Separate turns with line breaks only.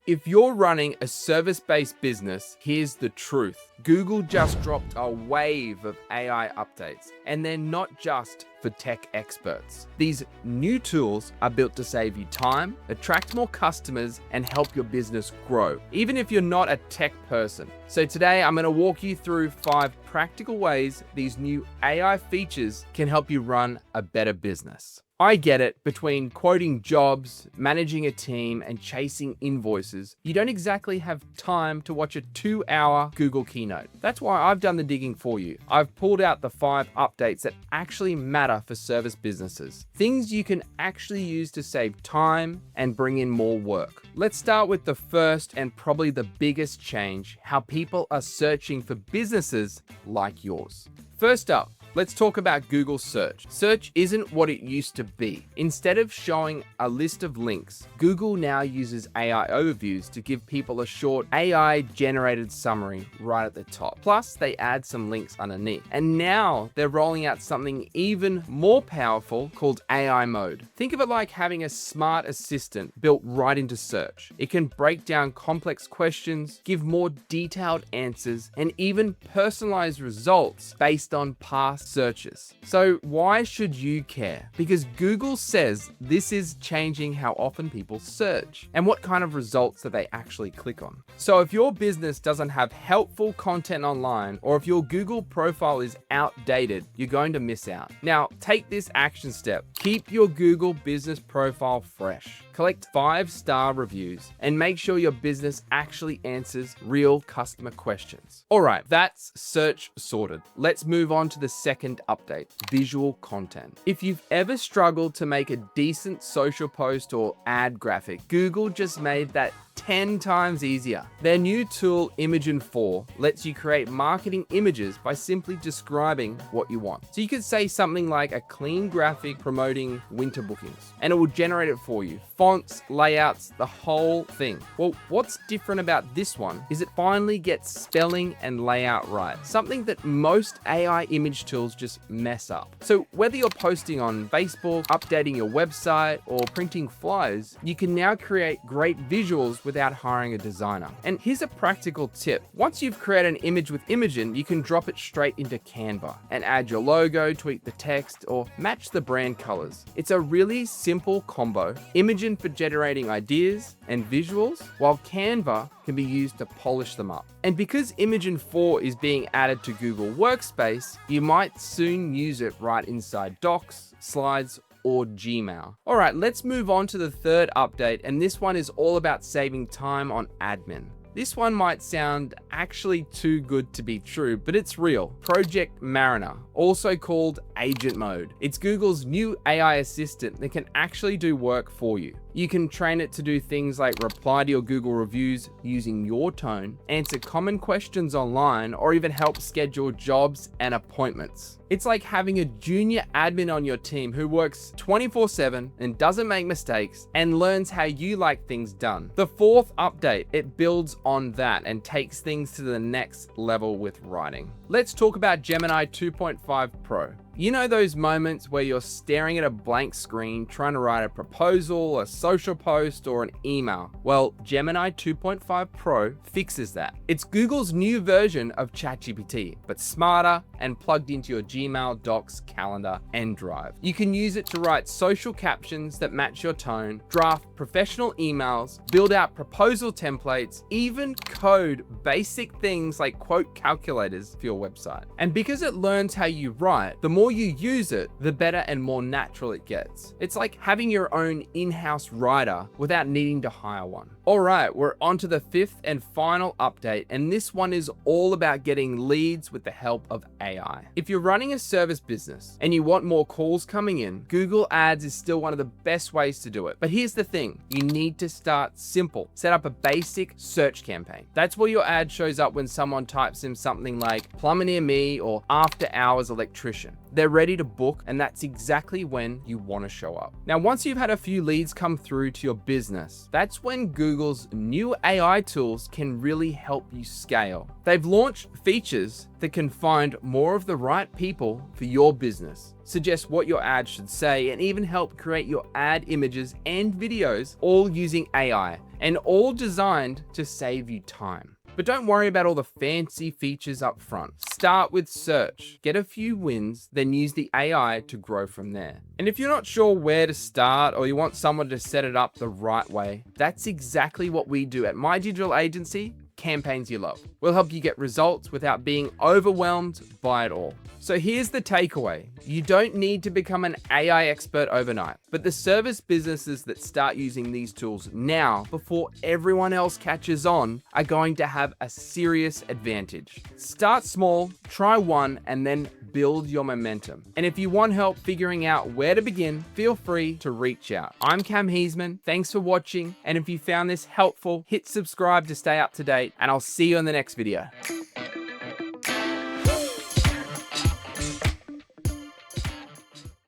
If you're running a service-based business, here's the truth. Google just dropped a wave of AI updates, and they're not just for tech experts. These new tools are built to save you time, attract more customers, and help your business grow, even if you're not a tech person. So today, I'm going to walk you through 5 practical ways these new AI features can help you run a better business. I get it, between quoting jobs, managing a team, and chasing invoices, you don't exactly have time to watch a 2-hour Google keynote. That's why I've done the digging for you. I've pulled out the 5 updates that actually matter for service businesses. Things you can actually use to save time and bring in more work. Let's start with the first and probably the biggest change, how people are searching for businesses like yours. First up, let's talk about Google Search. Search isn't what it used to be. Instead of showing a list of links, Google now uses AI overviews to give people a short AI-generated summary right at the top. Plus, they add some links underneath. And now they're rolling out something even more powerful called AI mode. Think of it like having a smart assistant built right into Search. It can break down complex questions, give more detailed answers, and even personalize results based on past searches. So why should you care? Because Google says this is changing how often people search and what kind of results that they actually click on. So if your business doesn't have helpful content online, or if your Google profile is outdated, you're going to miss out. Now, take this action step. Keep your Google business profile fresh. Collect 5-star reviews and make sure your business actually answers real customer questions. All right, that's search sorted. Let's move on to the second update, visual content. If you've ever struggled to make a decent social post or ad graphic, Google just made that 10 times easier. Their new tool, Imogen 4, lets you create marketing images by simply describing what you want. So you could say something like a clean graphic promoting winter bookings, and it will generate it for you. Fonts, layouts, the whole thing. Well, what's different about this one is it finally gets spelling and layout right, something that most AI image tools just mess up. So whether you're posting on Facebook, updating your website, or printing flyers, you can now create great visuals without hiring a designer. And here's a practical tip. Once you've created an image with Imogen, you can drop it straight into Canva and add your logo, tweak the text, or match the brand colors. It's a really simple combo. Imogen for generating ideas and visuals, while Canva can be used to polish them up. And because Imogen 4 is being added to Google Workspace, you might soon use it right inside Docs, Slides, or Gmail. All right, let's move on to the third update, and this one is all about saving time on admin. This one might sound actually too good to be true, but it's real. Project Mariner, also called Agent Mode. It's Google's new AI assistant that can actually do work for you. You can train it to do things like reply to your Google reviews using your tone, answer common questions online, or even help schedule jobs and appointments. It's like having a junior admin on your team who works 24/7 and doesn't make mistakes and learns how you like things done. The fourth update, it builds on that and takes things to the next level with writing. Let's talk about Gemini 2.5 Pro. You know those moments where you're staring at a blank screen trying to write a proposal, a social post, or an email? Well, Gemini 2.5 Pro fixes that. It's Google's new version of ChatGPT, but smarter and plugged into your Gmail, Docs, Calendar, and Drive. You can use it to write social captions that match your tone, draft professional emails, build out proposal templates, even code basic things like quote calculators for your website. And because it learns how you write, the more you use it, the better and more natural it gets. It's like having your own in-house writer without needing to hire one. All right, we're on to the 5th and final update, and this one is all about getting leads with the help of AI. If you're running a service business and you want more calls coming in, Google Ads is still one of the best ways to do it. But here's the thing, you need to start simple. Set up a basic search campaign. That's where your ad shows up when someone types in something like plumber near me or after hours electrician. they're ready to book, and that's exactly when you want to show up. Now, once you've had a few leads come through to your business, that's when Google's new AI tools can really help you scale. They've launched features that can find more of the right people for your business, suggest what your ad should say, and even help create your ad images and videos, all using AI, and all designed to save you time. But don't worry about all the fancy features up front. Start with search, get a few wins, then use the AI to grow from there. And if you're not sure where to start, or you want someone to set it up the right way, that's exactly what we do at my digital agency, Campaigns You Love. We'll help you get results without being overwhelmed by it all. So here's the takeaway. You don't need to become an AI expert overnight, but the service businesses that start using these tools now, before everyone else catches on, are going to have a serious advantage. Start small, try one, and then build your momentum. And if you want help figuring out where to begin, feel free to reach out. I'm Cam Heisman. Thanks for watching. And if you found this helpful, hit subscribe to stay up to date, and I'll see you in the next video.